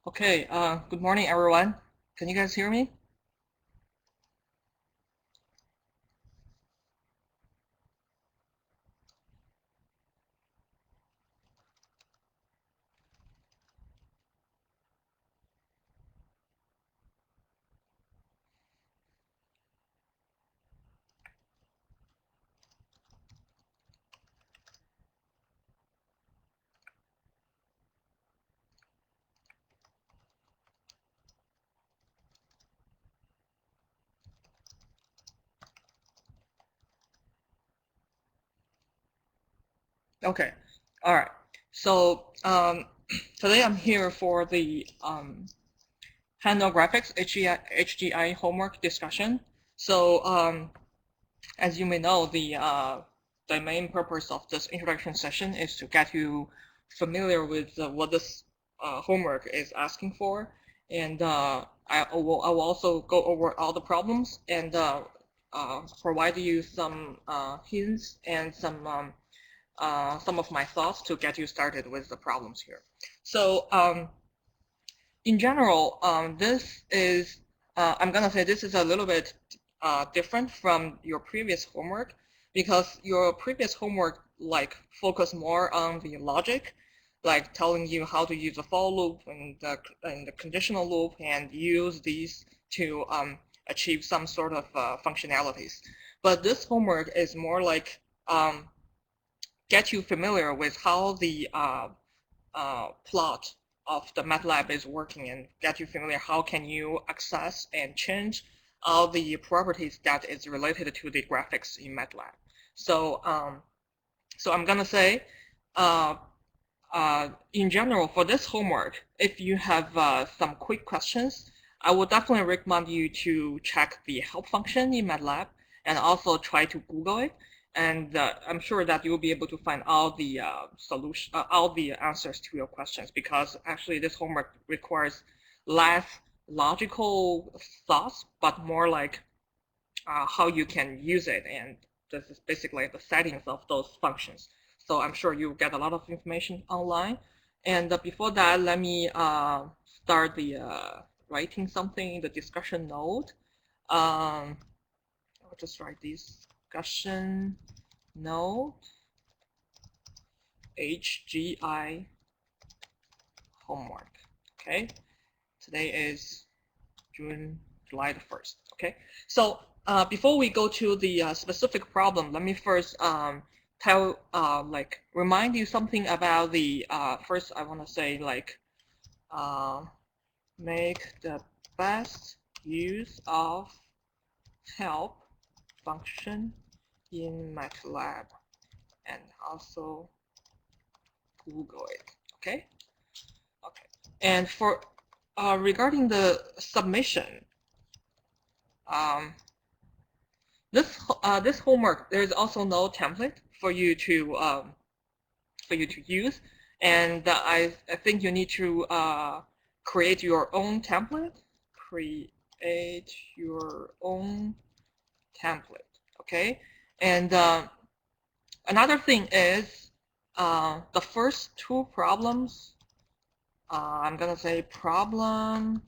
Okay, good morning, everyone. Can you guys hear me? Okay, all right. So today I'm here for the handle graphics HGI homework discussion. So as you may know, the main purpose of this introduction session is to get you familiar with what this homework is asking for, and I will also go over all the problems and provide you some hints and some of my thoughts to get you started with the problems here. So in general, I'm gonna say this is a little bit different from your previous homework because your previous homework like focused more on the logic, like telling you how to use the for loop and the conditional loop and use these to achieve some sort of functionalities. But this homework is more like get you familiar with how the plot of the MATLAB is working and get you familiar how can you access and change all the properties that is related to the graphics in MATLAB. So so I'm gonna say uh, in general for this homework, if you have some quick questions, I would definitely recommend you to check the help function in MATLAB and also try to Google it. And I'm sure that you'll be able to find all the all the answers to your questions because actually this homework requires less logical thoughts, but more like how you can use it. And this is basically the settings of those functions. So I'm sure you get a lot of information online. And before that, let me start the writing something in the discussion note. I'll just write this discussion note HGI homework. Okay, today is July the 1st. Okay, so before we go to the specific problem, let me first remind you something about the first. I want to say like make the best use of help function in MATLAB and also Google it. Okay. Okay. And for regarding the submission, um, this homework there is also no template for you to use, and I think you need to create your own template. Create your own template. Okay, and another thing is the first two problems. I'm gonna say problem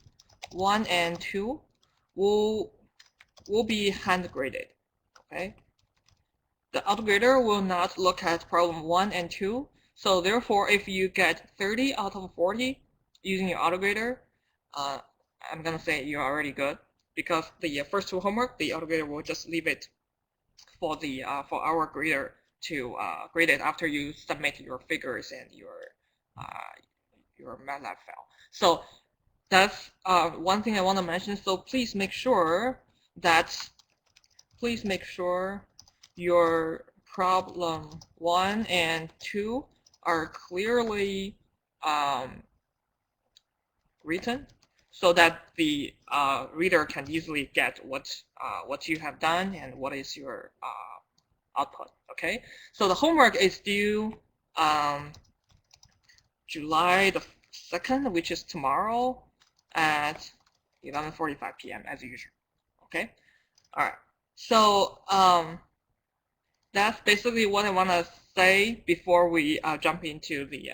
1 and 2 will be hand graded. Okay, the autograder will not look at problem 1 and 2. So therefore, if you get 30 out of 40 using your autograder, I'm gonna say you're already good because the first two homework, the autograder will just leave it for the for our grader to grade it after you submit your figures and your MATLAB file. So that's one thing I want to mention. So please make sure that your problem 1 and 2 are clearly written so that the reader can easily get what you have done and what is your output. Okay, so the homework is due July the 2nd, which is tomorrow at 11:45 p.m. as usual. Okay, all right. So that's basically what I want to say before we jump into the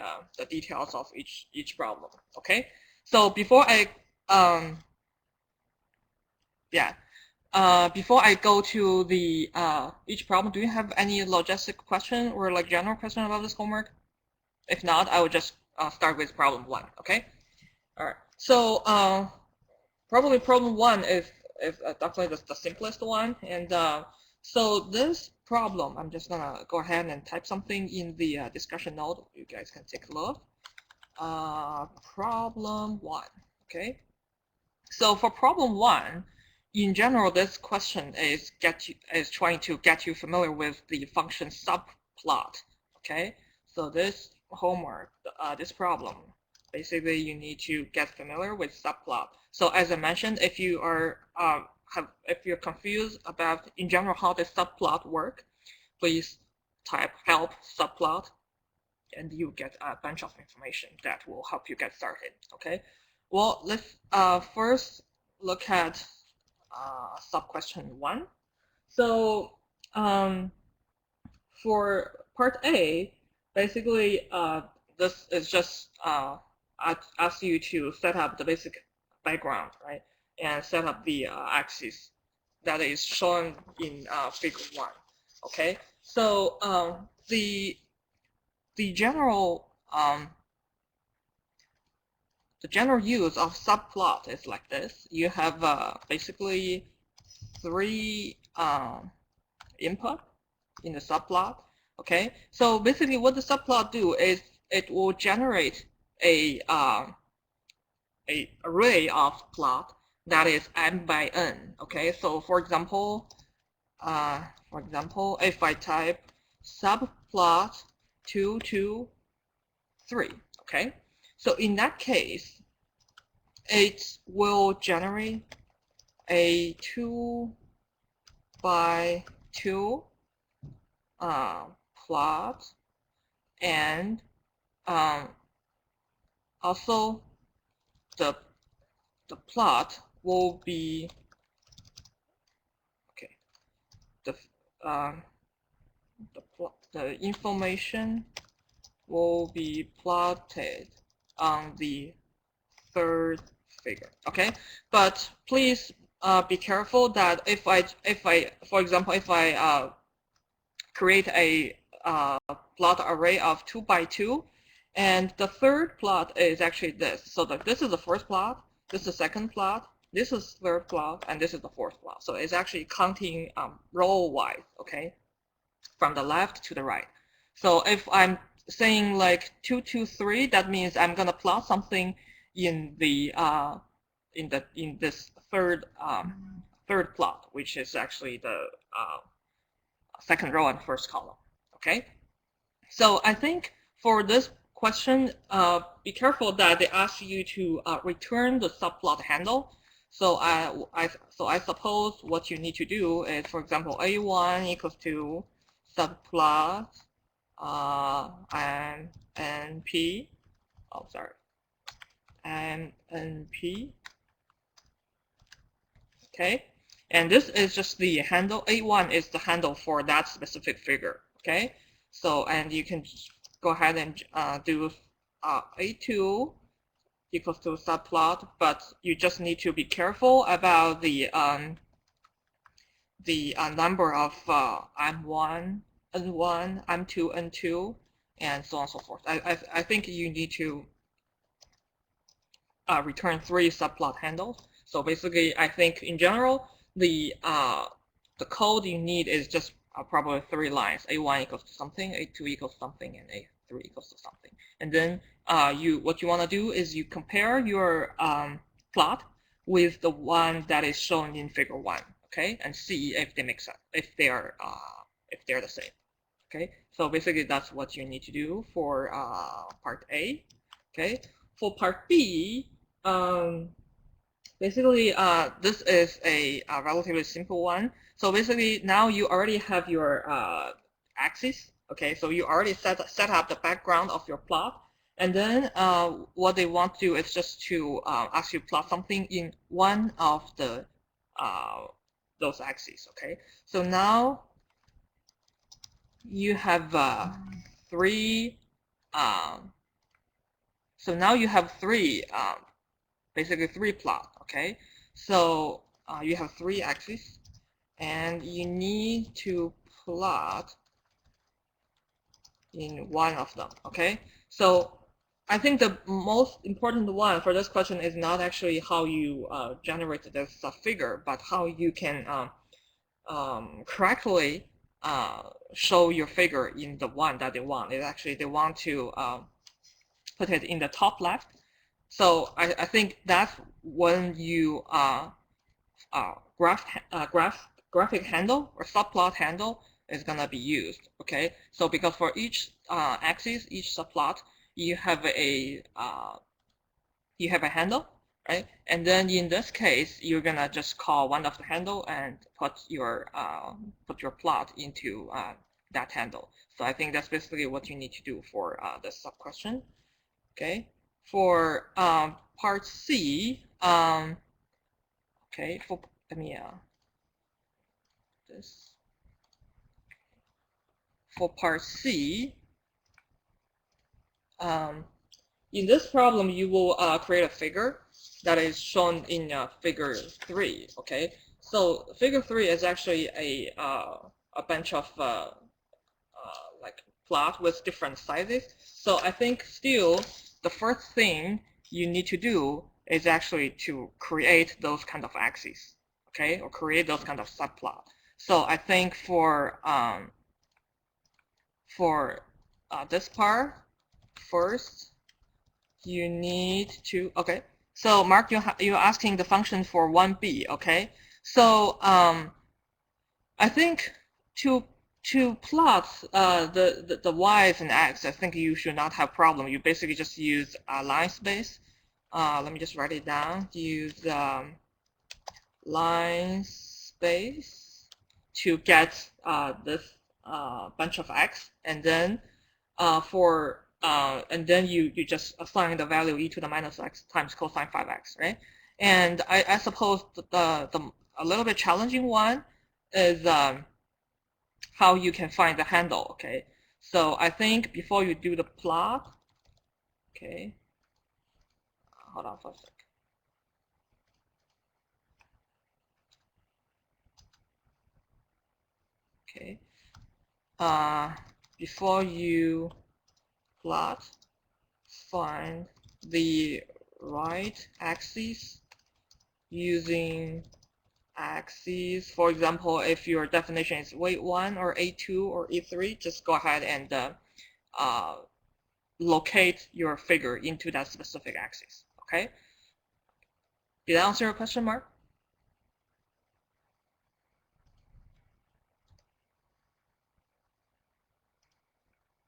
details of each problem. Okay, So before I before I go to the each problem, do you have any logistic question or like general question about this homework? If not, I will just start with problem 1. Okay. All right. So probably problem 1 is definitely the simplest one, and so this problem, I'm just gonna go ahead and type something in the discussion note. You guys can take a look. Problem 1. Okay. So for problem 1, in general, this question is trying to get you familiar with the function subplot. Okay. So this homework, this problem, basically you need to get familiar with subplot. So as I mentioned, if you are if you're confused about in general how the subplot work, please type help subplot, and you get a bunch of information that will help you get started. Okay. Well, let's first look at sub question 1. So for part A, basically this is just ask you to set up the basic background, right, and set up the axis that is shown in figure 1. Okay, so the general use of subplot is like this. You have basically 3 input in the subplot. Okay, so basically what the subplot do is it will generate a array of plot that is m by n. Okay, so for example, if I type subplot 2, 2, 3. Okay, so in that case, it will generate a 2 by 2 plot, and also the plot will be okay. The information will be plotted on the third figure. Okay, but please be careful that if I for example if I create a plot array of 2 by 2, and the third plot is actually this. So this is the first plot, this is the second plot, this is third plot, and this is the fourth plot. So it's actually counting row-wise, okay, from the left to the right. So if I'm saying like 2, 2, 3, that means I'm gonna plot something in the in this third plot, which is actually the second row and first column. Okay, so I think for this question, be careful that they ask you to return the subplot handle. So I suppose what you need to do is, for example, a1 equals to subplot and np. Oh, sorry, and np. Okay, and this is just the handle. A1 is the handle for that specific figure. Okay, so and you can go ahead and do A2 equals to subplot, but you just need to be careful about the number of M1, N1, M2, N2, and so on and so forth. I think you need to return 3 subplot handles. So basically, I think in general, the code you need is just probably 3 lines. A1 equals to something, A2 equals something, and A3 equals to something. And then what you want to do is you compare your plot with the one that is shown in figure 1, okay, and see if they make sense, if they're the same. Okay, so basically that's what you need to do for part A. Okay, for part B, basically, this is a relatively simple one. So basically, now you already have your axis. Okay, so you already set up the background of your plot, and then what they want to do is just to ask you plot something in one of the those axes. Okay, so now you have 3. So now you have 3 basically 3 plot. Okay, so you have 3 axes, and you need to plot in one of them. Okay, so I think the most important one for this question is not actually how you generate this figure, but how you can correctly show your figure in the one that they want. It actually they want to put it in the top left. So I think that's when you graphic handle or subplot handle is gonna be used. Okay, so because for each axis, each subplot, you have a handle, right? And then in this case, you're gonna just call one of the handle and put your plot into that handle. So I think that's basically what you need to do for this sub question. Okay, for part C, okay, for let me this for part C. In this problem, you will create a figure that is shown in figure 3. Okay, so figure 3 is actually a bunch of like plot with different sizes. So I think still the first thing you need to do is actually to create those kind of axes, okay, or create those kind of subplot. So I think for this part, first you need to, okay, so Mark, you're asking the function for 1b, okay? So I think to plot the y's and x, I think you should not have problem. You basically just use line space. Let me just write it down. Use line space to get this bunch of x, and then and then you just assign the value e to the minus x times cosine 5x, right? And I suppose the a little bit challenging one is how you can find the handle. Okay, so I think before you do the plot, okay, hold on for a sec. Okay, before you plot, find the right axis using axes. For example, if your definition is weight 1 or A2 or E3, just go ahead and locate your figure into that specific axis. Okay? Did I answer your question, Mark?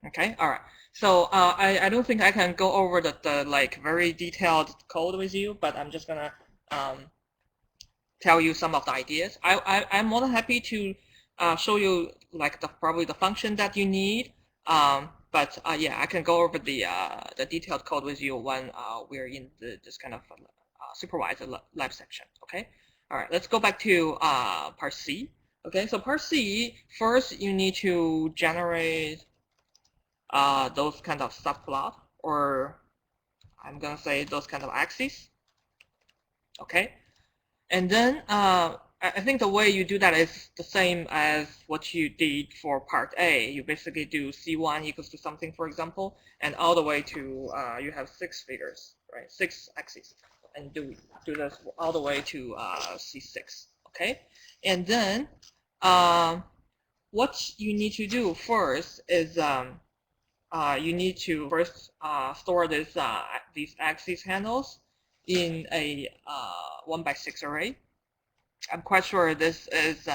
Okay, all right. So I don't think I can go over the like very detailed code with you, but I'm just gonna tell you some of the ideas. I'm more than happy to show you like probably the function that you need. But yeah, I can go over the detailed code with you when we're in this kind of supervised lab section. Okay. All right. Let's go back to part C. Okay. So part C, first you need to generate those kind of subplot, or I'm gonna say those kind of axes. Okay. And then I think the way you do that is the same as what you did for part A. You basically do C1 equals to something, for example, and all the way to you have 6 figures, right? 6 axes, and do this all the way to C6. Okay, and then what you need to do first is you need to first store these axis handles in a 1x6 array. I'm quite sure this is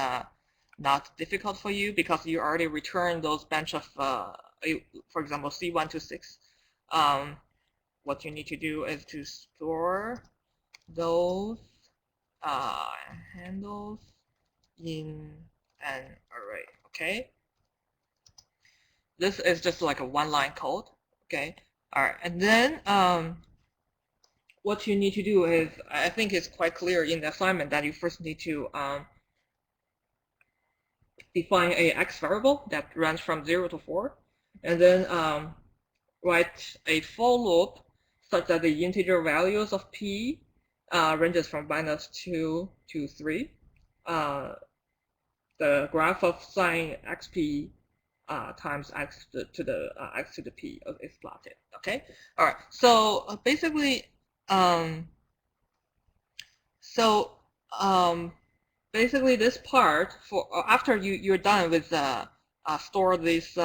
not difficult for you because you already returned those bunch of, for example, C1 to 6. What you need to do is to store those handles in an array. Okay. This is just like a one-line code. Okay. All right. And then what you need to do is, I think it's quite clear in the assignment that you first need to define a x variable that runs from 0 to 4, and then write a for loop such that the integer values of p ranges from -2 to 3. The graph of sine xp times x to the x to the p is plotted. Okay. All right. So basically, so basically this part for after you're done with store these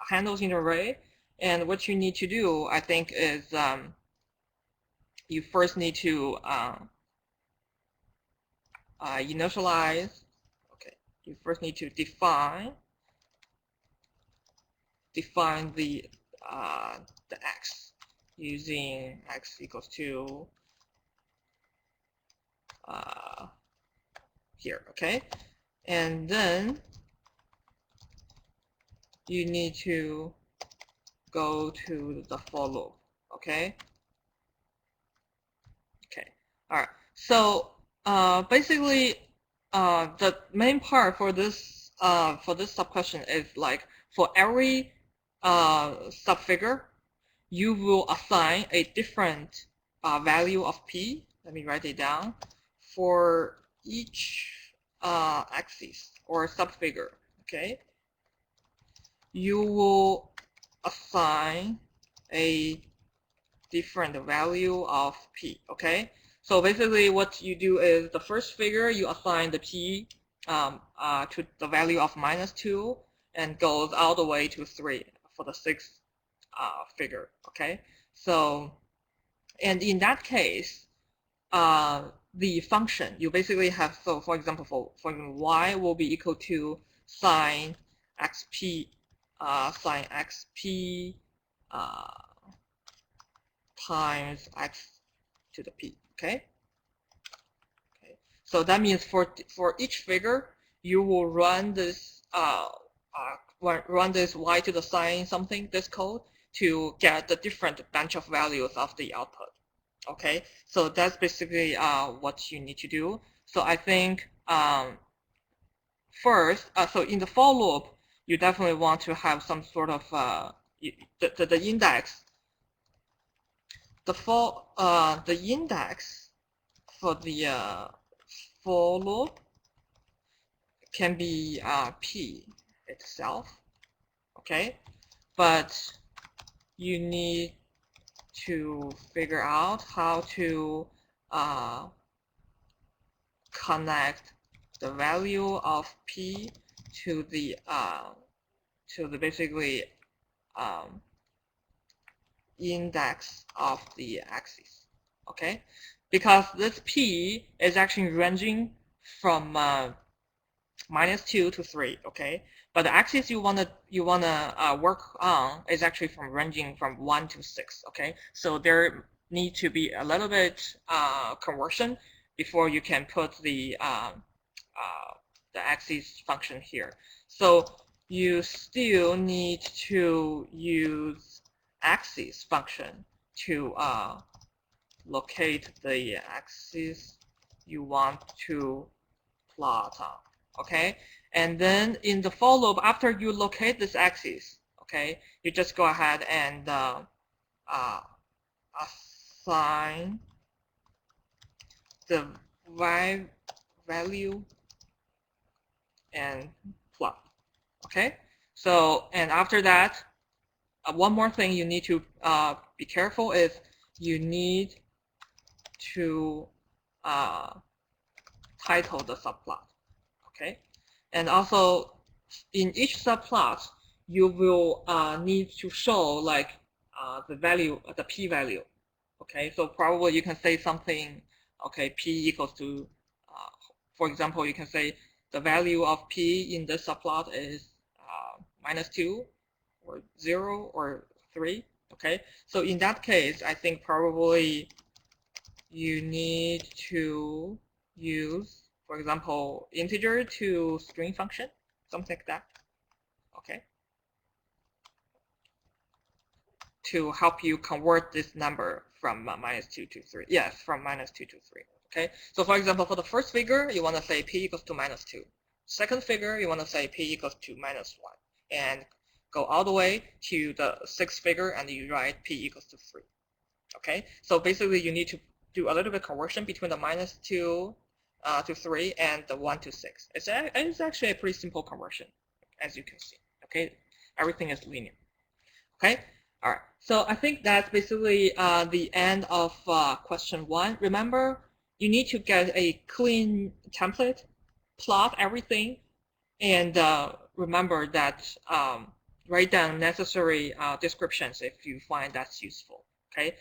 handles in array, and what you need to do, I think, is you first need to initialize. Okay, you first need to define the x using x equals to here. Okay, and then you need to go to the for loop. Okay. Okay. All right. So basically, the main part for this sub question is like for every subfigure, you will assign a different value of p. Let me write it down. For each axis or subfigure, okay, you will assign a different value of p. Okay, so basically what you do is the first figure you assign the p to the value of -2 and goes all the way to 3 for the sixth figure. Okay, so and in that case, the function you basically have, so for example, for y will be equal to sine xp times x to the p. Okay. Okay. So that means for each figure, you will run this run this y to the sine something, this code, to get the different bunch of values of the output. Okay. So that's basically what you need to do. So I think first, so in the for loop, you definitely want to have some sort of the index. The index for the for loop can be p itself, okay, but you need to figure out how to connect the value of p to the basically index of the axis. Okay, because this p is actually ranging from -2 to 3. Okay, but the axis you wanna work on is actually from ranging from 1 to 6. Okay, so there need to be a little bit conversion before you can put the axis function here. So you still need to use axis function to locate the axis you want to plot on. Okay, and then in the for loop, after you locate this axis, okay, you just go ahead and assign the y value and plot. Okay, so and after that, one more thing you need to be careful is you need to title the subplot. Okay, and also in each subplot you will need to show like the value, the p value. Okay, so probably you can say something. Okay, p equals to for example, you can say the value of p in this subplot is -2 or 0 or 3. Okay, so in that case, I think probably you need to use, for example, integer to string function, something like that. Okay, to help you convert this number from -2 to 3. Yes, from -2 to 3. Okay, so for example, for the first figure, you want to say p equals to -2. Second figure, you want to say p equals to -1, and go all the way to the sixth figure, and you write p equals to 3. Okay, so basically you need to do a little bit conversion between the -2 to 3 and the 1 to 6. It's actually a pretty simple conversion, as you can see. Okay, everything is linear. Okay, all right. So I think that's basically the end of question 1. Remember, you need to get a clean template, plot everything, and remember that write down necessary descriptions if you find that's useful. Okay,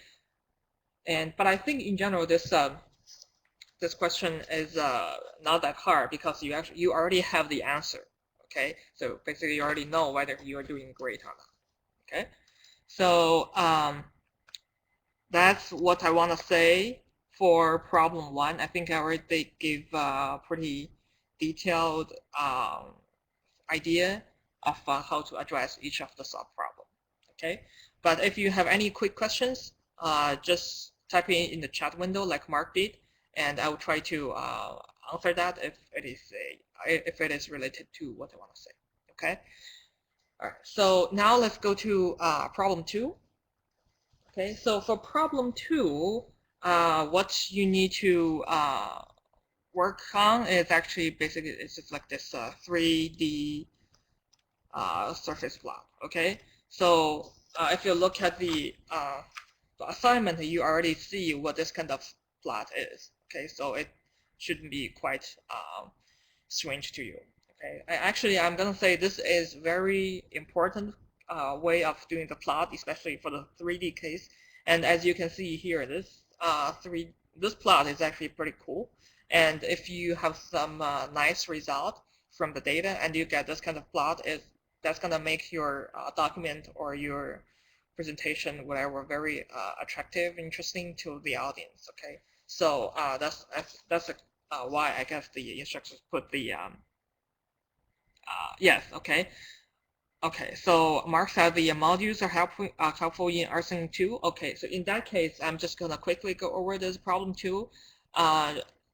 but I think in general this question is not that hard because you already have the answer. Okay, so basically you already know whether you are doing great or not. Okay, so that's what I want to say for problem 1. I think I already gave a pretty detailed idea of how to address each of the sub-problem. Okay, but if you have any quick questions, just type in the chat window like Mark did, and I will try to answer that if it is related to what I want to say. Okay. All right. So now let's go to problem 2. Okay. So for problem 2, what you need to work on is actually basically it's just like this 3D surface plot. Okay. So if you look at the assignment, you already see what this kind of plot is. Okay, so it shouldn't be quite strange to you. Okay, I'm gonna say this is very important way of doing the plot, especially for the 3D case. And as you can see here, this plot is actually pretty cool. And if you have some nice result from the data and you get this kind of plot, that's gonna make your document or your presentation, whatever, very attractive, interesting to the audience. Okay, so that's why I guess the instructors put the yes. Okay. Okay, so Mark said the modules are helpful in Arsenal 2. Okay, so in that case, I'm just gonna quickly go over this problem 2,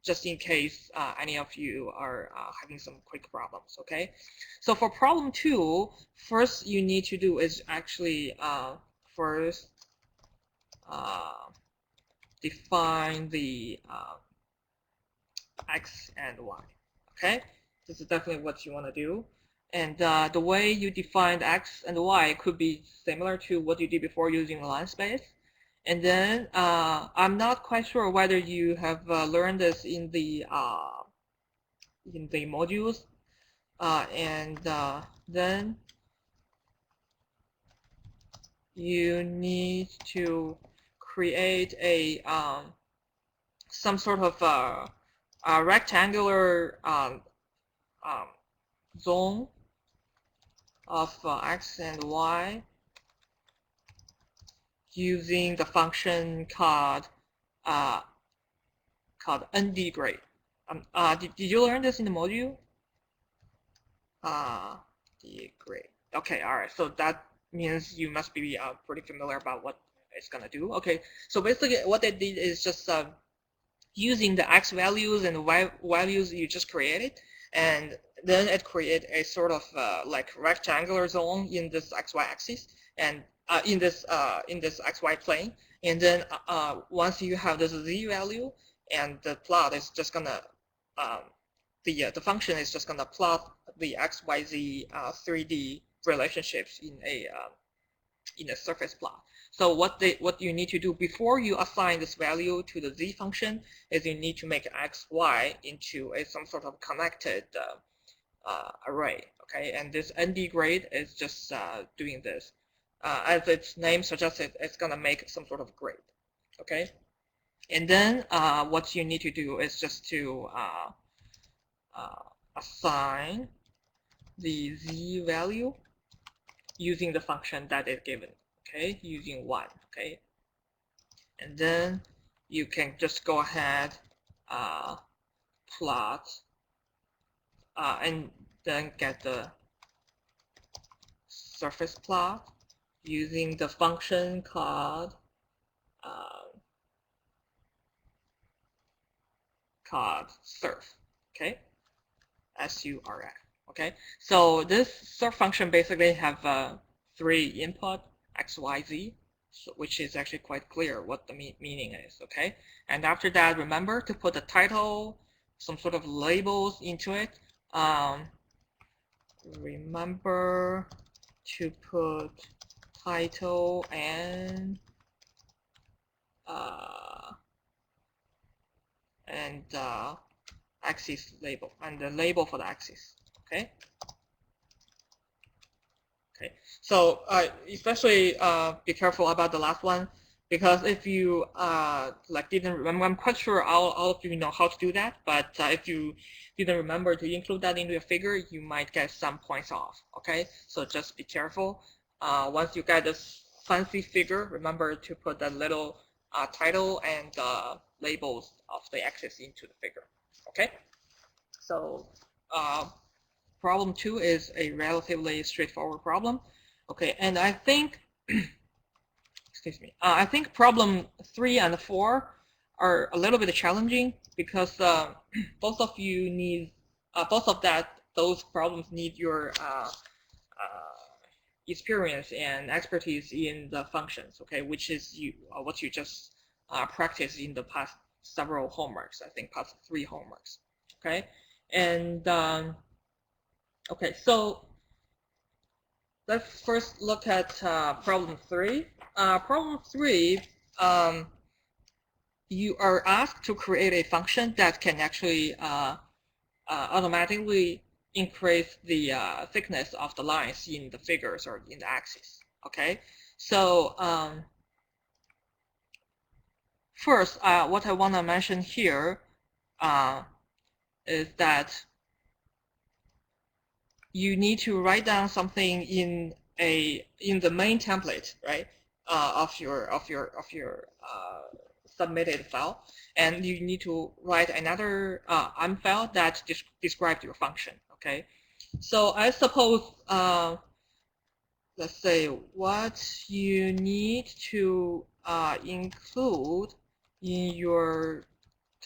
just in case any of you are having some quick problems. Okay, so for problem 2, first you need to do is actually first define the x and y. Okay, this is definitely what you want to do. And the way you defined x and y could be similar to what you did before using line space. And then I'm not quite sure whether you have learned this in the modules. And then you need to create a some sort of a rectangular zone of x and y using the function called ndgrade. Did you learn this in the module? Degrade. Okay, all right. So that means you must be pretty familiar about what it's gonna do. Okay, so basically what they did is just using the x values and y values you just created, and then it created a sort of like rectangular zone in this xy axis and in this xy plane. And then once you have this z value, and the plot is just gonna the function is just gonna plot the x, y, z 3D relationships in a surface plot. So what you need to do before you assign this value to the z function is you need to make x, y into some sort of connected array. Okay, and this ndgrade is just doing this. As its name suggests, it's gonna make some sort of grade. Okay, and then what you need to do is just to assign the z value using the function that is given. Okay, using 1. Okay, and then you can just go ahead plot and then get the surface plot using the function called surf. Okay, surf. Okay, so this surf function basically have 3 input, x, y, z, So, which is actually quite clear what the meaning is, okay? And after that, remember to put the title, some sort of labels into it. Remember to put title and axis label, and the label for the axis, okay? Okay, so especially be careful about the last one, because if you like didn't remember, I'm quite sure all of you know how to do that, but if you didn't remember to include that into your figure, you might get some points off, okay? So just be careful. Once you get this fancy figure, remember to put the little title and labels of the axis into the figure, okay? So problem 2 is a relatively straightforward problem. Okay, and I think, excuse me, I think problem 3 and 4 are a little bit challenging because both of you need, those problems need your experience and expertise in the functions, okay, which is what you just practiced in the past several homeworks, I think past 3 homeworks, okay, and okay, so let's first look at problem 3. Problem 3, you are asked to create a function that can actually automatically increase the thickness of the lines in the figures or in the axis. Okay, so first, what I want to mention here is that you need to write down something in the main template, right, of your submitted file, and you need to write another file that describes your function. Okay, so I suppose let's say what you need to include in your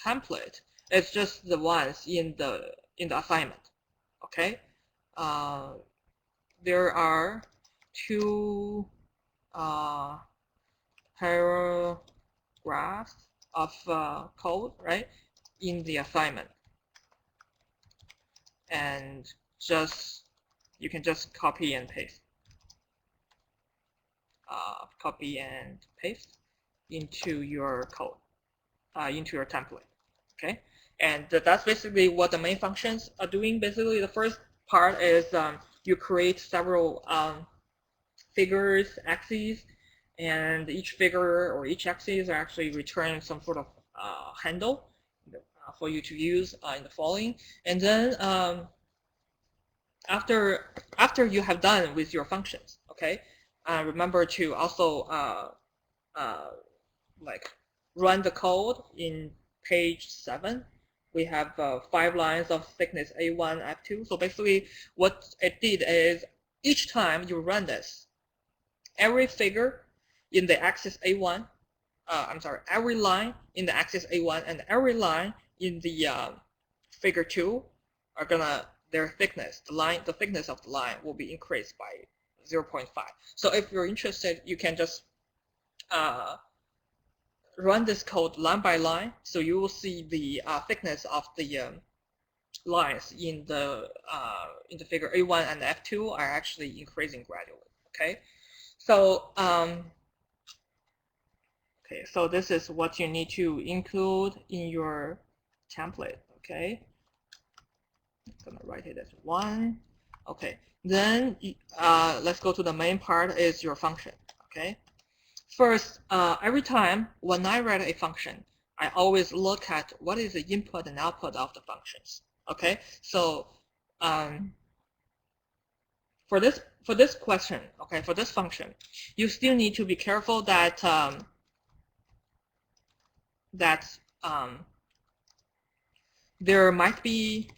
template is just the ones in the assignment. Okay. There are 2 paragraphs of code, right, in the assignment, and you can just copy and paste into your code, into your template. Okay, and that's basically what the main functions are doing. Basically, the first part is you create several figures, axes, and each figure or each axis actually return some sort of handle for you to use in the following. And then after you have done with your functions, okay, remember to also like run the code in page 7. We have 5 lines of thickness A1, F2. So basically what it did is each time you run this, every figure in the axis A1, every line in the axis A1 and every line in the figure 2 are gonna, their thickness, the thickness of the line will be increased by 0.5. So if you're interested, you can just run this code line by line, so you will see the thickness of the lines in the figure A1 and F2 are actually increasing gradually. Okay, so okay, so this is what you need to include in your template. Okay, I'm gonna write it as 1. Okay, then let's go to the main part, is your function. Okay. First, every time when I write a function, I always look at what is the input and output of the functions. Okay, so for this question, okay, for this function, you still need to be careful that there might be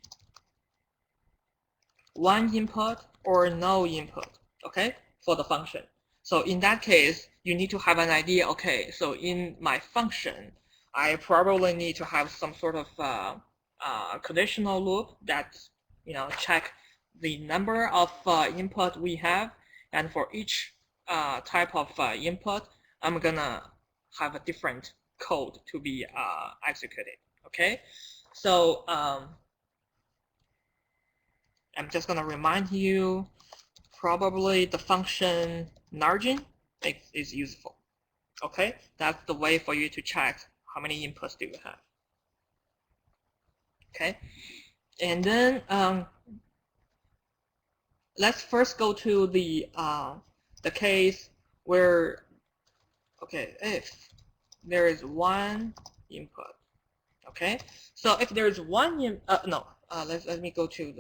one input or no input. Okay, for the function. So in that case, you need to have an idea, okay, so in my function, I probably need to have some sort of conditional loop that, check the number of input we have, and for each type of input, I'm gonna have a different code to be executed. Okay, so I'm just gonna remind you, probably the function margin is useful. Okay, that's the way for you to check how many inputs do you have. Okay, and then let's first go to the case where, okay, if there is one input. Okay, so if there's one let me go to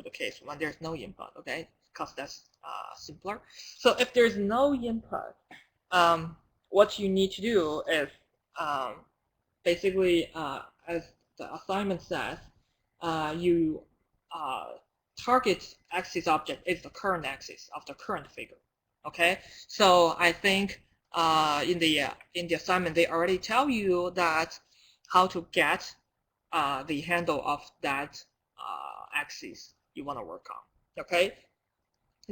the case when there's no input. Okay, because that's simpler. So if there's no input, what you need to do is basically, as the assignment says, you target axis object is the current axis of the current figure. Okay, so I think in the assignment they already tell you that how to get the handle of that axis you want to work on. Okay,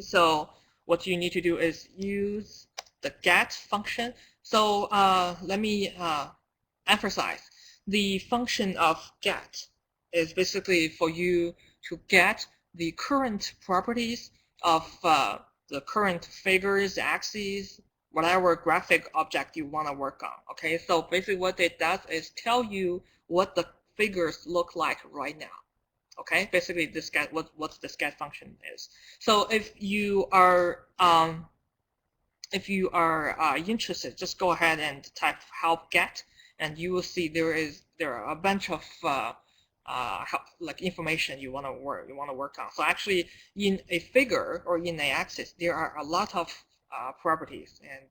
so what you need to do is use the get function. So let me emphasize, the function of get is basically for you to get the current properties of the current figures, axes, whatever graphic object you want to work on. Okay, so basically what it does is tell you what the figures look like right now. Okay, basically this get what this get function is. So if you are interested, just go ahead and type help get, and you will see there are a bunch of like information you want to work on. So actually, in a figure or in an axis, there are a lot of properties, and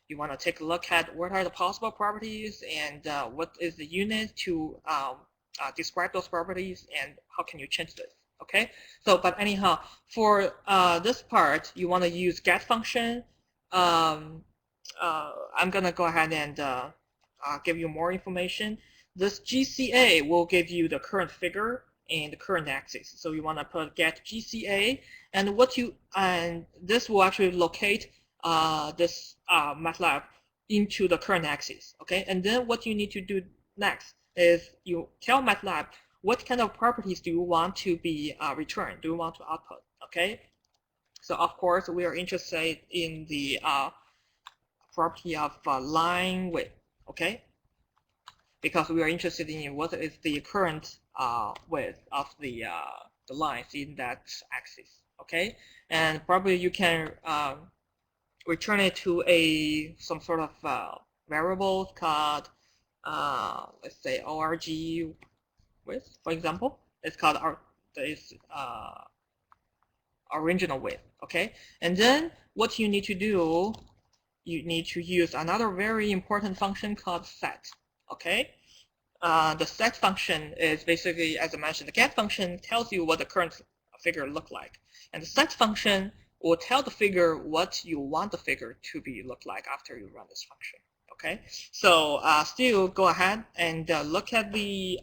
you want to take a look at what are the possible properties and what is the unit to describe those properties, and how can you change this. Okay. So, but anyhow, for this part, you want to use get function. I'm gonna go ahead and give you more information. This GCA will give you the current figure and the current axis. So you want to put get GCA, and this will actually locate this MATLAB into the current axis. Okay, and then what you need to do next is you tell MATLAB what kind of properties do you want to be returned, do you want to output. Okay, so of course we are interested in the property of line width. Okay, because we are interested in what is the current width of the lines in that axis. Okay, and probably you can return it to some sort of variable called let's say org width, for example. It's called this original width. Okay, and then what you need to do, you need to use another very important function called set. Okay, the set function is basically, as I mentioned, the get function tells you what the current figure look like, and the set function will tell the figure what you want the figure to be look like after you run this function. Okay, so still go ahead and look at the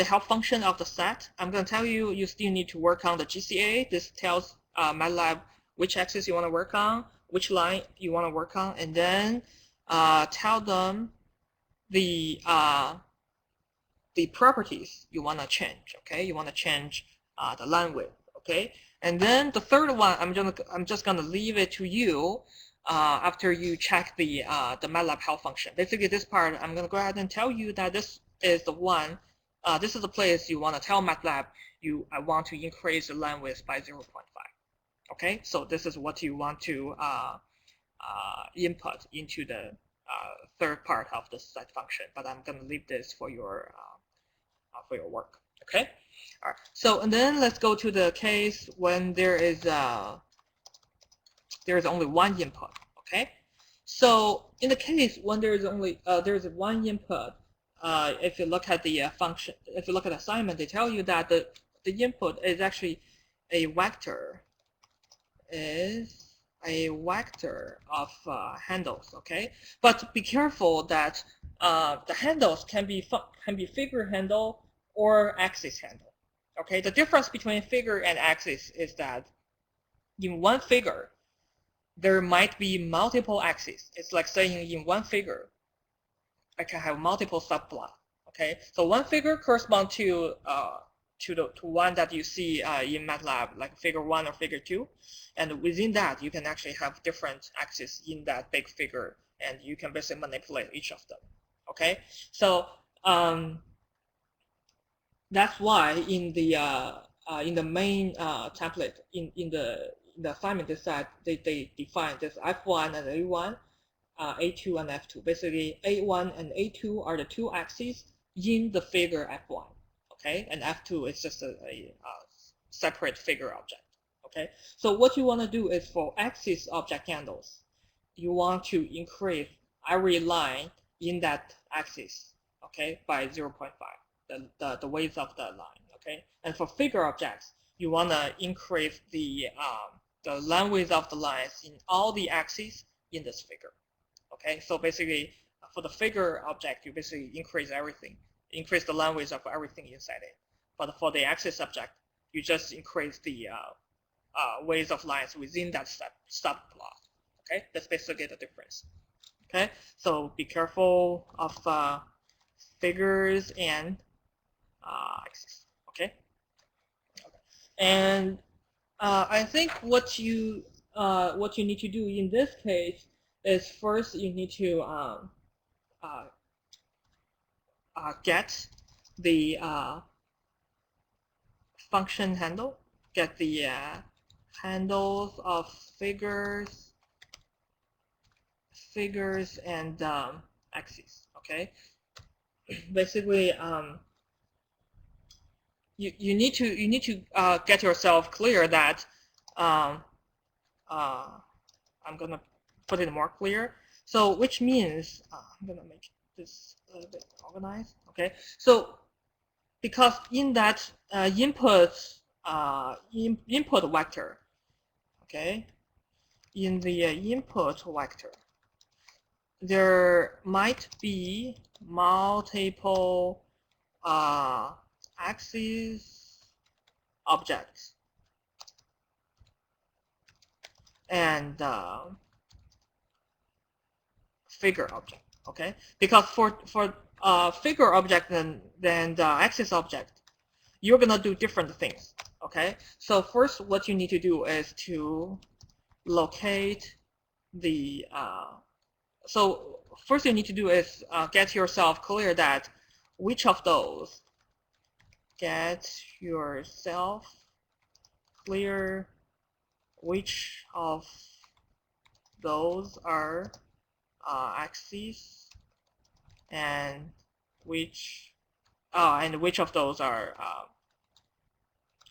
help function of the set. I'm going to tell you, you still need to work on the GCA. This tells MATLAB which axis you want to work on, which line you want to work on, and then tell them the properties you want to change. Okay, you want to change the line width. Okay, and then the third one, I'm just gonna leave it to you after you check the MATLAB help function. Basically, this part I'm gonna go ahead and tell you that this is the one. This is the place you want to tell MATLAB I want to increase the line width by 0.5. Okay, so this is what you want to input into the third part of the set function. But I'm going to leave this for your work. Okay. All right. So and then let's go to the case when there is only one input. Okay. So in the case when there is only one input, if you look at the function, if you look at the assignment, they tell you that the input is actually a vector, of handles. Okay, but be careful that the handles can be figure handle or axis handle. Okay, the difference between figure and axis is that in one figure, there might be multiple axes. It's like saying in one figure, I can have multiple subplots. Okay, so one figure corresponds to one that you see in MATLAB, like figure 1 or figure 2, and within that you can actually have different axes in that big figure, and you can basically manipulate each of them. Okay, so that's why in the main template in the assignment they define this F1 and A1, A2 and F2. Basically, A1 and A2 are the two axes in the figure F1. Okay, and F2 is just a separate figure object. Okay, so what you want to do is for axis object handles, you want to increase every line in that axis, okay, by 0.5, the width of the line. Okay, and for figure objects, you want to increase the line width of the lines in all the axes in this figure. Okay, so basically for the figure object, you basically increase everything, increase the line width of everything inside it. But for the axis object, you just increase the width of lines within that subplot. Okay, that's basically the difference. Okay, so be careful of figures and axis. Okay, and I think what you need to do in this case is first you need to get the function handle, get the handles of figures and axes. Okay, basically you need to get yourself clear that I'm gonna put it more clear. So which means I'm gonna make this a little bit organized. Okay, so because in that input vector, okay, in the input vector, there might be multiple axis objects and figure object. Okay, because for figure object than the axis object, you're gonna do different things. Okay, so first what you need to do is to locate the so first you need to do is get yourself clear that which of those, get yourself clear which of those are axes and which of those are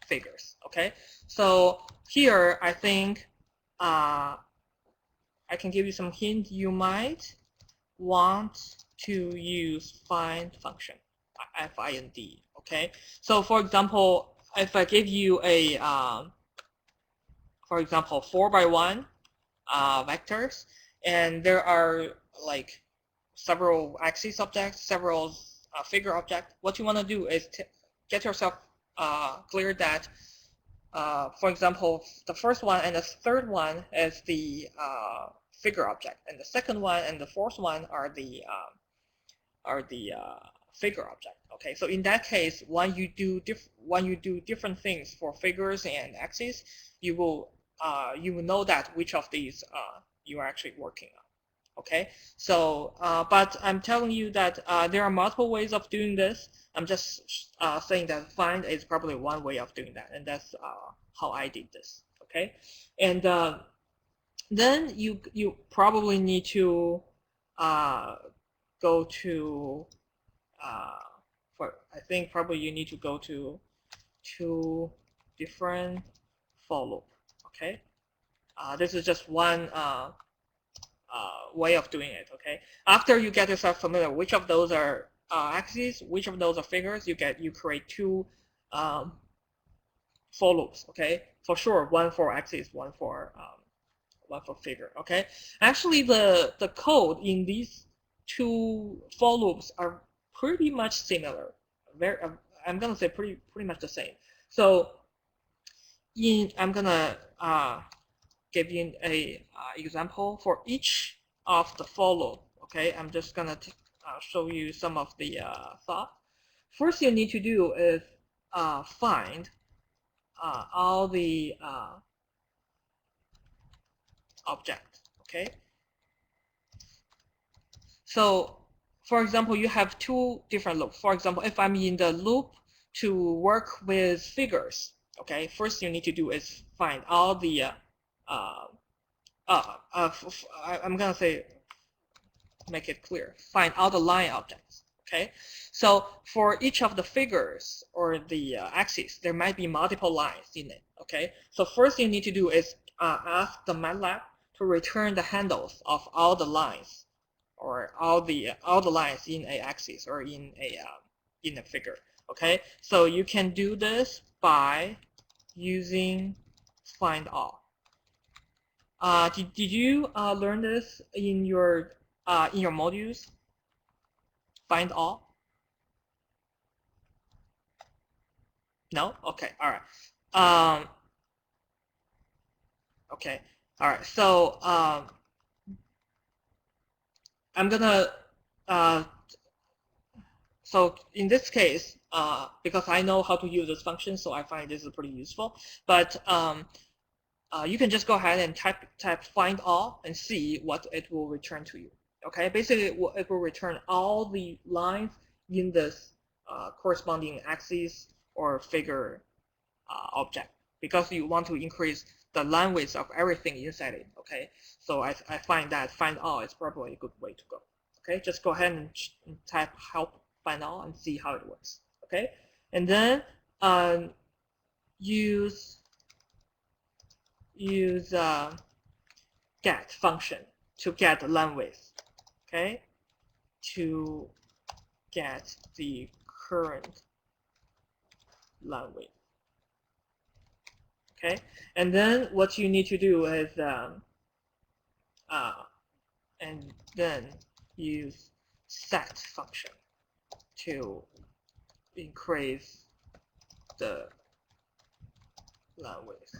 figures. Okay, so here I think I can give you some hint. You might want to use find function, find. Okay, so for example, if I give you a for example 4x1 vectors, and there are like several axis objects, several figure objects, what you want to do is get yourself clear that for example the first one and the third one is the figure object, and the second one and the fourth one are the figure object. Okay, so in that case, when you do different things for figures and axes, you will know that which of these you are actually working on. Okay, so but I'm telling you that there are multiple ways of doing this. I'm just saying that find is probably one way of doing that, and that's how I did this. Okay, and then you probably need to go to I think probably you need to go to 2 different for loop. Okay, this is just one way of doing it. Okay, after you get yourself familiar which of those are axes, which of those are figures, you create 2 for loops. Okay, for sure, one for axis, one for figure. Okay, actually the code in these 2 for loops are pretty much similar. I'm gonna say pretty much the same. So I'm gonna give you a example for each of the for loop. Okay, I'm just gonna show you some of the thought. First, you need to do is find all the objects. Okay, so for example, you have two different loops. For example, if I'm in the loop to work with figures, okay, first you need to do is find all the I'm gonna say, make it clear, find all the line objects. Okay, so for each of the figures or the axes, there might be multiple lines in it. Okay, so first you need to do is ask the MATLAB to return the handles of all the lines, or all the lines in a axis or in a figure. Okay, so you can do this by using find all. Did you learn this in your modules? Find all? No? Okay. All right. Okay. All right. So I'm gonna so in this case, because I know how to use this function, so I find this is pretty useful. But you can just go ahead and type find all and see what it will return to you. Okay, basically it will return all the lines in this corresponding axis or figure object, because you want to increase the line width of everything inside it. Okay, so I find that find all is probably a good way to go. Okay, just go ahead and type help find all and see how it works. Okay, and then use get function to get the line width. Okay, to get the current line width. Okay, and then what you need to do is and then use set function to increase the line width.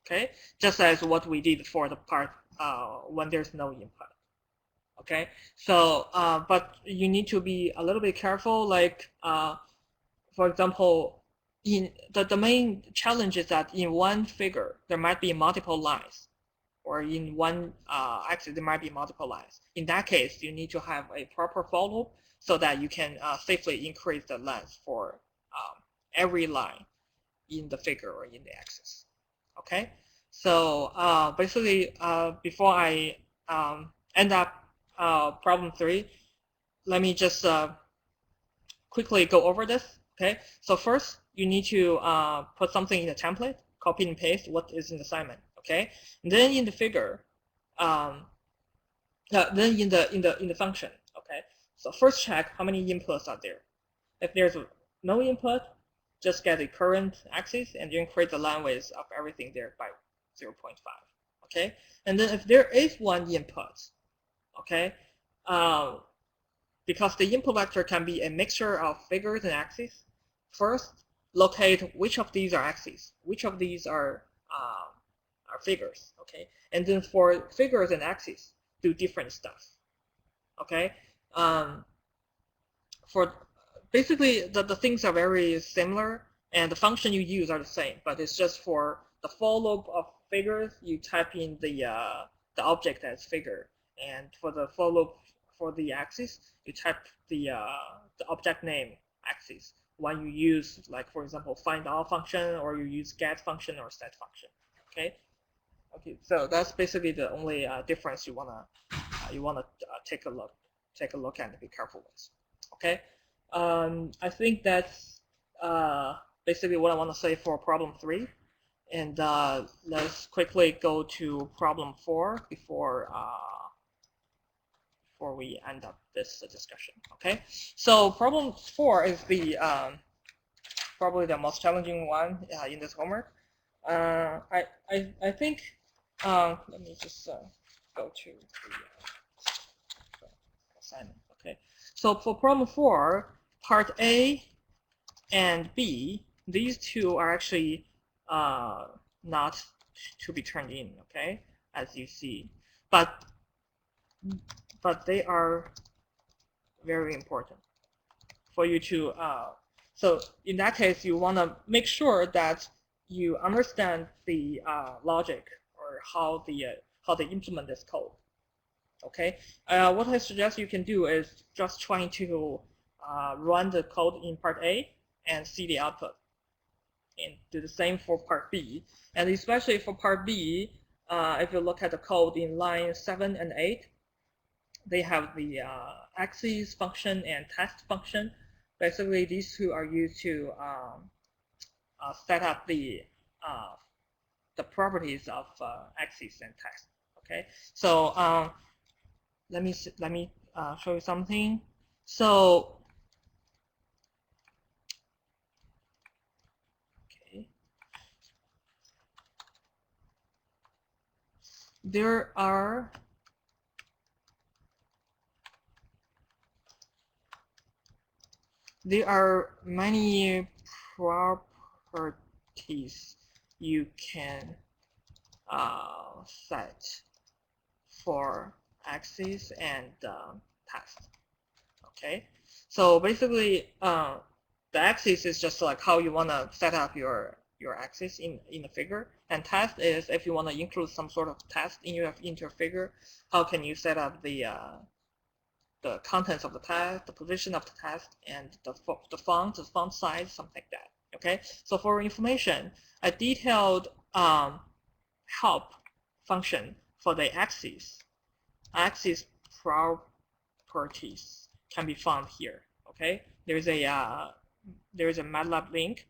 Okay, just as what we did for the part when there's no input. Okay, so but you need to be a little bit careful. Like for example, in the main challenge is that in one figure there might be multiple lines, or in one axis there might be multiple lines. In that case, you need to have a proper for loop so that you can safely increase the length for every line in the figure or in the axis. Okay, so basically, before I end up problem 3, let me just quickly go over this. Okay, so first you need to put something in the template, copy and paste what is in the assignment. Okay, and then in the figure, then in the function. Okay, so first check how many inputs are there. If there's no input, just get the current axis and then create the line width of everything there by 0.5. Okay, and then if there is one input, okay, because the input vector can be a mixture of figures and axes, first locate which of these are axes, which of these are figures. Okay, and then for figures and axes, do different stuff. Okay, for basically the things are very similar and the function you use are the same, but it's just for the for loop of figures you type in the object as figure, and for the for loop for the axis you type the object name axis when you use, like for example, find all function, or you use get function or set function. Okay, so that's basically the only difference you wanna take a look and be careful with. Okay, I think that's basically what I want to say for problem 3, and let's quickly go to problem 4 before we end up this discussion. Okay, so problem 4 is the probably the most challenging one in this homework. I think let me just go to the assignment. Okay, so for problem 4, part A and B, these two are actually not to be turned in, okay, as you see. But they are very important for you to, so in that case, you want to make sure that you understand the logic or how they implement this code. Okay, what I suggest you can do is just trying to run the code in part A and see the output, and do the same for part B. And especially for part B, if you look at the code in line 7 and 8, they have the axis function and test function. Basically, these two are used to set up the properties of axis and test. Okay, so let me show you something. So okay, there are many properties you can set for axis and test. Okay, so basically, the axis is just like how you want to set up your axis in the figure, and test is if you want to include some sort of test in your figure, how can you set up the contents of the test, the position of the test, and the font size, something like that. Okay, so for information, a detailed help function for the axis properties can be found here. Okay, there's a MATLAB link.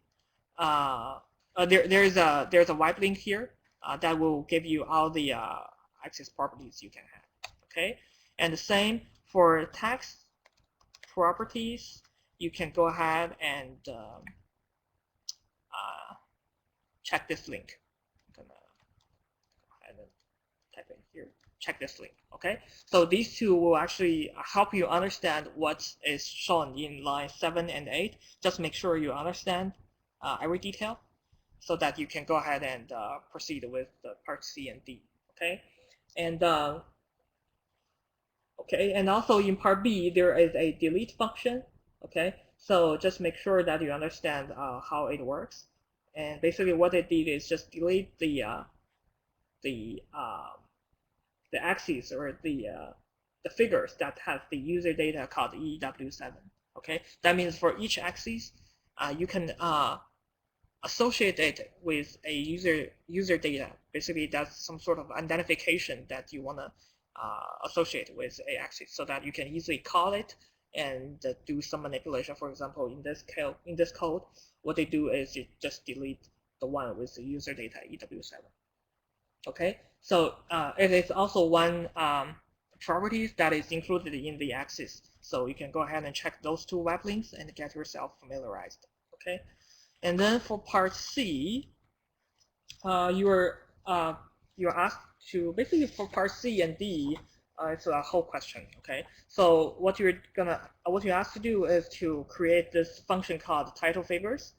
There's a web link here that will give you all the axis properties you can have. Okay, and the same for text properties. You can go ahead and check this link. I'm gonna go ahead and type in here. Check this link. Okay, so these two will actually help you understand what is shown in line 7 and 8. Just make sure you understand every detail, so that you can go ahead and proceed with part C and D. Okay, and okay, and also in part B there is a delete function. Okay, so just make sure that you understand how it works. And basically, what it did is just delete the axis or the figures that have the user data called EW7. Okay, that means for each axis, you can associate it with a user data. Basically, that's some sort of identification that you want to associate with a axis, so that you can easily call it and do some manipulation. For example, in this code, what they do is you just delete the one with the user data EW7. Okay, so it is also one property that is included in the axis. So you can go ahead and check those two web links and get yourself familiarized. Okay, and then for part C, you're asked to basically, for part C and D, it's a whole question. Okay, so what you're asked to do is to create this function called title figures,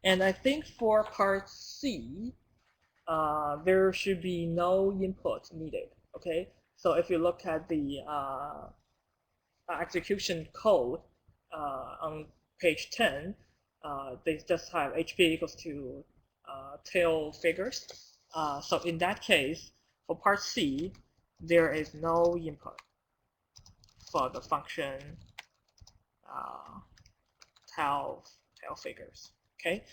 and I think for part C, there should be no input needed. Okay, so if you look at the execution code on page 10, they just have HP equals to tail figures. So in that case, for part C, there is no input for the function tail figures. Okay,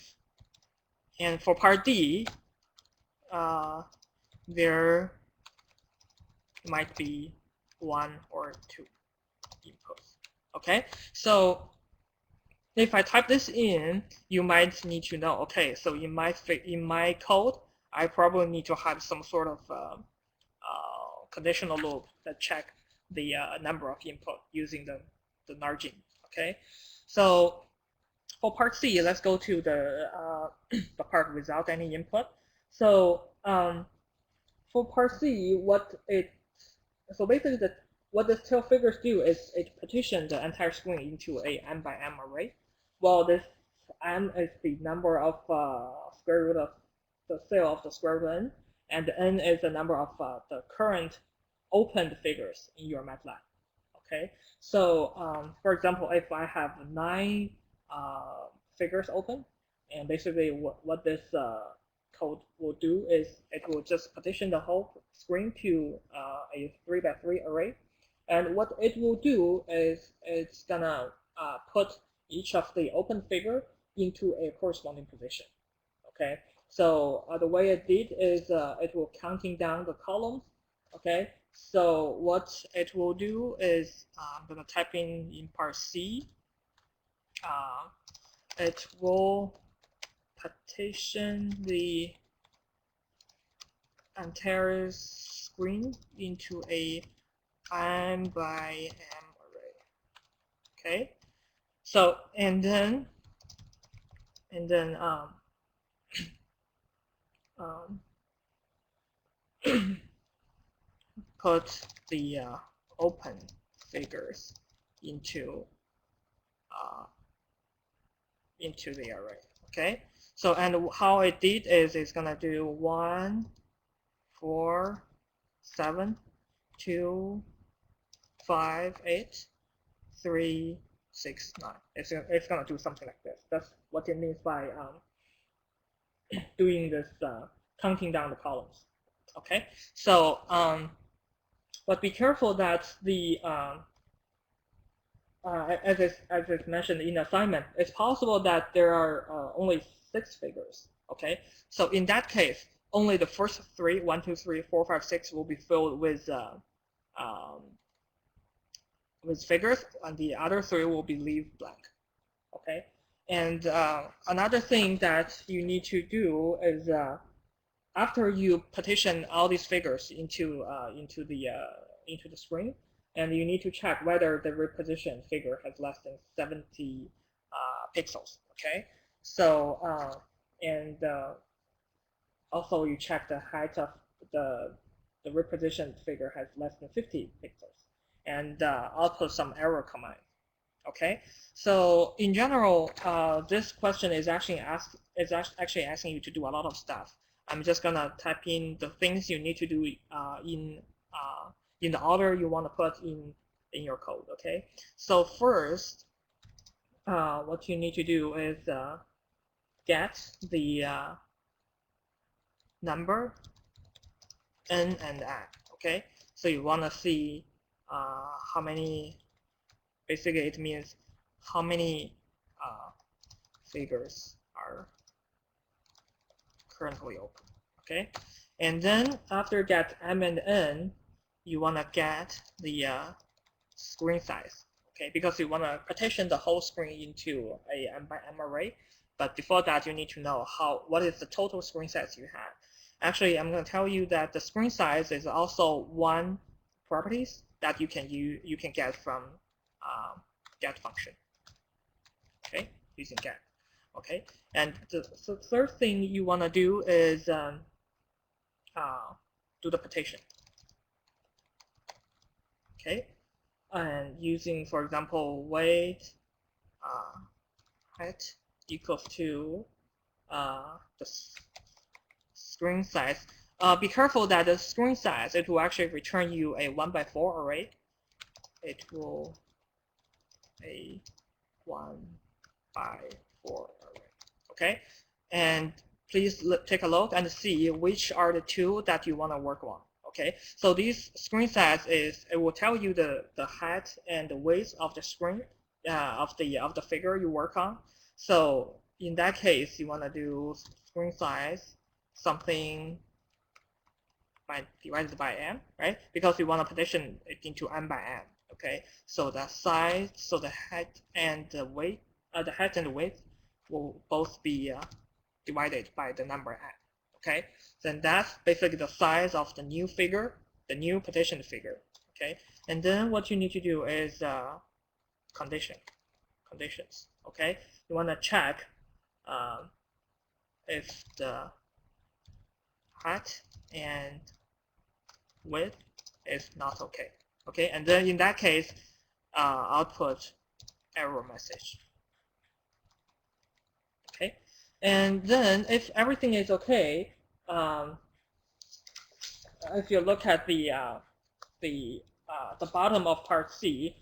and for part D, there might be 1 or 2 inputs. Okay, so if I type this in, you might need to know, okay, so in my code, I probably need to have some sort of conditional loop that check the number of input using the margin. Okay, so for part C, let's go to the part without any input. So for part C, what the tail figures do is it partitions the entire screen into a m by m array. Well, this m is the number of square root of the cell of the square root n, and n is the number of the current opened figures in your MATLAB. Okay, so for example, if I have 9 figures open, and basically what this code will do is it will just partition the whole screen to a 3x3 array, and what it will do is it's gonna put each of the open figure into a corresponding position. Okay, so the way it did is it will counting down the columns. Okay, so what it will do is I'm gonna type in part C. It will partition the entire screen into a m by m array. Okay, so and then put the open figures into the array. Okay, so and how it did is it's gonna do 1, 4, 7, 2, 5, 8, 3, 6, 9. It's gonna do something like this. That's what it means by doing this counting down the columns. Okay, so but be careful that the as is mentioned in the assignment, it's possible that there are only 6 figures. Okay, so in that case, only the first 3, 1, 2, 3, 4, 5, 6 will be filled with figures, and the other 3 will be leave blank. Okay, and another thing that you need to do is after you partition all these figures into the screen, and you need to check whether the repositioned figure has less than 70 pixels. Okay, so and also you check the height of the repositioned figure has less than 50 pixels, and output some error command. Okay, so in general, this question is actually asking you to do a lot of stuff. I'm just gonna type in the things you need to do in the order you want to put in your code. Okay, so first, what you need to do is get the number n and n. Okay, so you want to see how many. Basically, it means how many figures are currently open. Okay, and then after get m and n, you want to get the screen size. Okay, because you want to partition the whole screen into a m by m array. But before that, you need to know what is the total screen size you have. Actually, I'm going to tell you that the screen size is also one properties that you can get from get function. Okay, using get. Okay, and the third thing you want to do is do the partition. Okay, and using, for example, weight height equals to the screen size. Be careful that the screen size, it will actually return you a 1 by 4 array. It will a 1 by 4 array. Okay, and please take a look and see which are the 2 that you want to work on. Okay, so this screen size it will tell you the height and the width of the screen of the figure you work on. So in that case, you want to do screen size something divided by m, right? Because you want to partition it into m by m. Okay, so the size, so the height and the width, will both be divided by the number n. Okay, then that's basically the size of the new figure, the new partitioned figure. Okay, and then what you need to do is conditions. Okay, you want to check if the height and width is not okay. Okay, and then in that case, output error message. Okay, and then if everything is okay, if you look at the bottom of part C,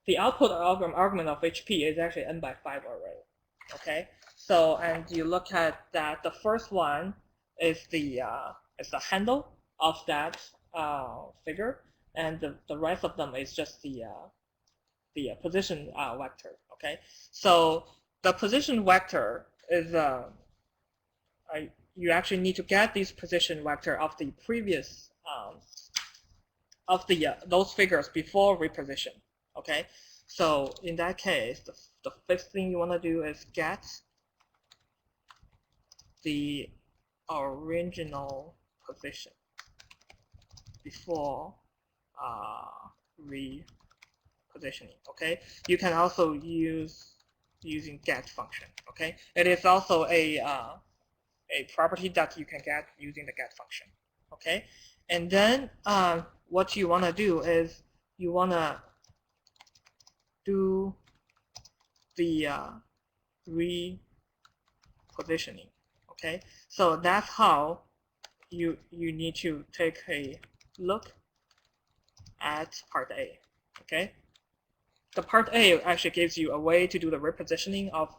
the output argument of HP is actually n by 5 array. Okay, so and you look at that the first one is the handle of that figure, and the rest of them is just the position vector. Okay, so the position vector is you actually need to get this position vector of the previous of the those figures before reposition. Okay, so in that case, the first thing you want to do is get the original position before repositioning. Okay, you can also use using get function. Okay, it is also a property that you can get using the get function. Okay, and then what you want to do is you want to do the repositioning. Okay, so that's how you need to take a look at part A. Okay, the part A actually gives you a way to do the repositioning of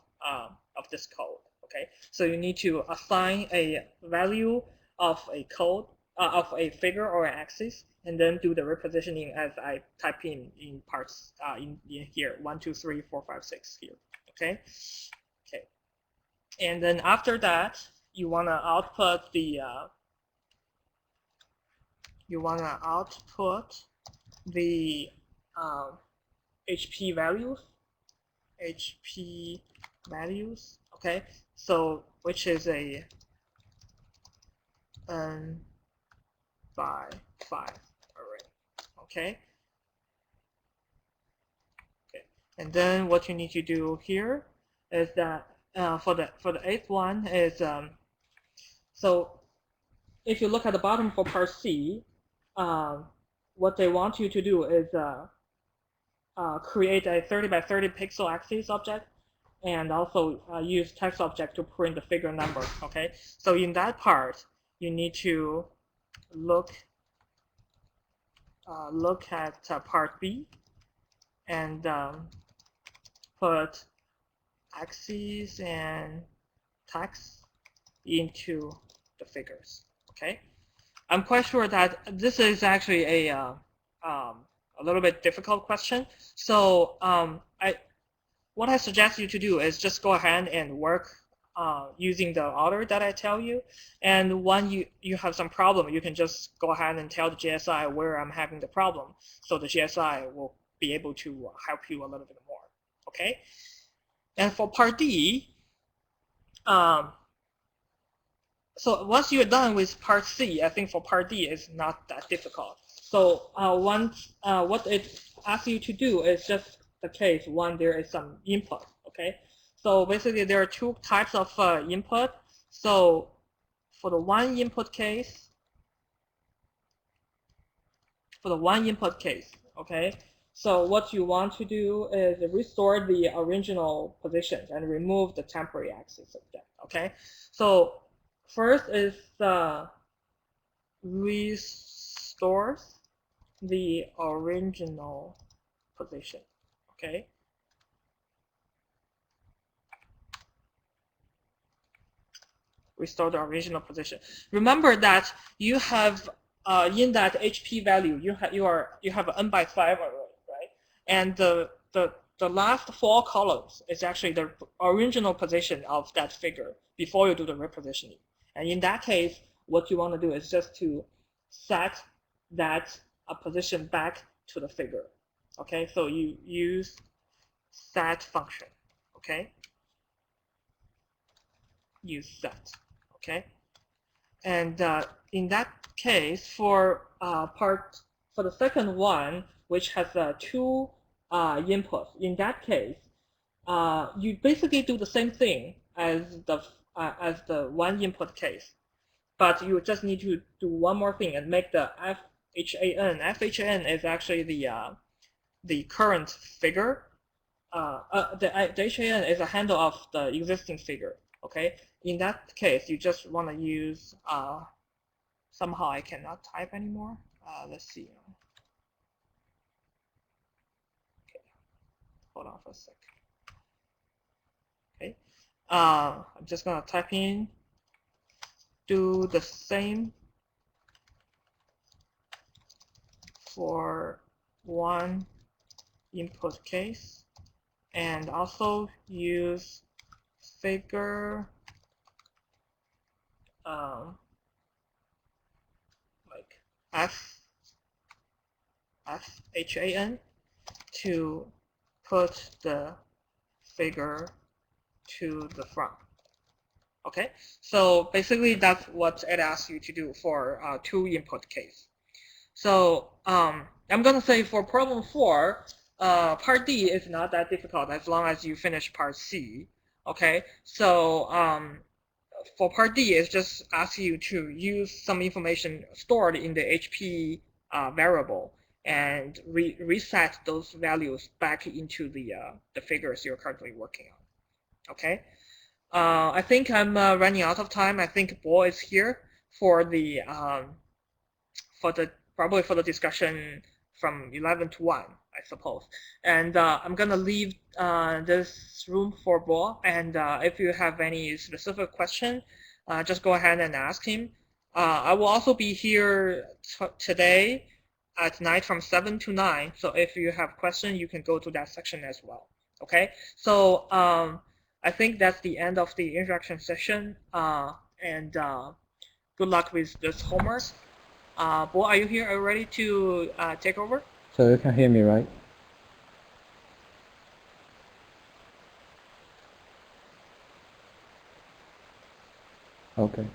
this code. Okay, so you need to assign a value of a code of a figure or an axis, and then do the repositioning as I type in parts in here 1, 2, 3, 4, 5, 6 here. Okay, okay, and then after that you want to output the HP values. Okay, so which is a n by 5 array. Okay. Okay. And then what you need to do here is that for the 8th one is so if you look at the bottom for part C, what they want you to do is create a 30 by 30 pixel axis object, and also use text object to print the figure number. Okay, so in that part, you need to look at part B and put axes and text into the figures. Okay, I'm quite sure that this is actually a little bit difficult question. So what I suggest you to do is just go ahead and work using the order that I tell you. And when you have some problem, you can just go ahead and tell the GSI where I'm having the problem. So the GSI will be able to help you a little bit more. Okay. And for part D, so once you're done with part C, I think for part D it's not that difficult. So once what it asks you to do is just the case when there is some input. Okay, so basically there are two types of input. So for the one input case, okay, so what you want to do is restore the original positions and remove the temporary axis object. Okay, so first is restores the original position. Okay. Restore the original position. Remember that you have in that HP value you have an n by 5 array, right? And the last 4 columns is actually the original position of that figure before you do the repositioning. And in that case, what you want to do is just to set that position back to the figure. Okay, so you use set function. Okay, use set. Okay, and in that case, for the second one, which has 2 inputs, in that case, you basically do the same thing as the one input case, but you just need to do one more thing and make the FHAN. FHAN is actually the current figure. The HAN is a handle of the existing figure. Okay, in that case, you just want to use somehow I cannot type anymore. Let's see. Okay, hold on for a sec. Okay, I'm just gonna type in, do the same for one input case, and also use figure like FHAN to put the figure to the front. Okay, so basically that's what it asks you to do for two input case. So I'm gonna say for problem 4, part D is not that difficult as long as you finish part C. Okay, so for part D, it's just asks you to use some information stored in the HP variable and reset those values back into the figures you're currently working on. Okay. I think I'm running out of time. I think Bo is here for the probably for the discussion from 11 to 1, I suppose. And I'm gonna leave this room for Bo. And if you have any specific question, just go ahead and ask him. I will also be here today at night from 7 to 9. So if you have questions, you can go to that section as well. Okay. So I think that's the end of the introduction session. And good luck with this homework. Bo, are you here? Are you ready to take over? So you can hear me, right? Okay.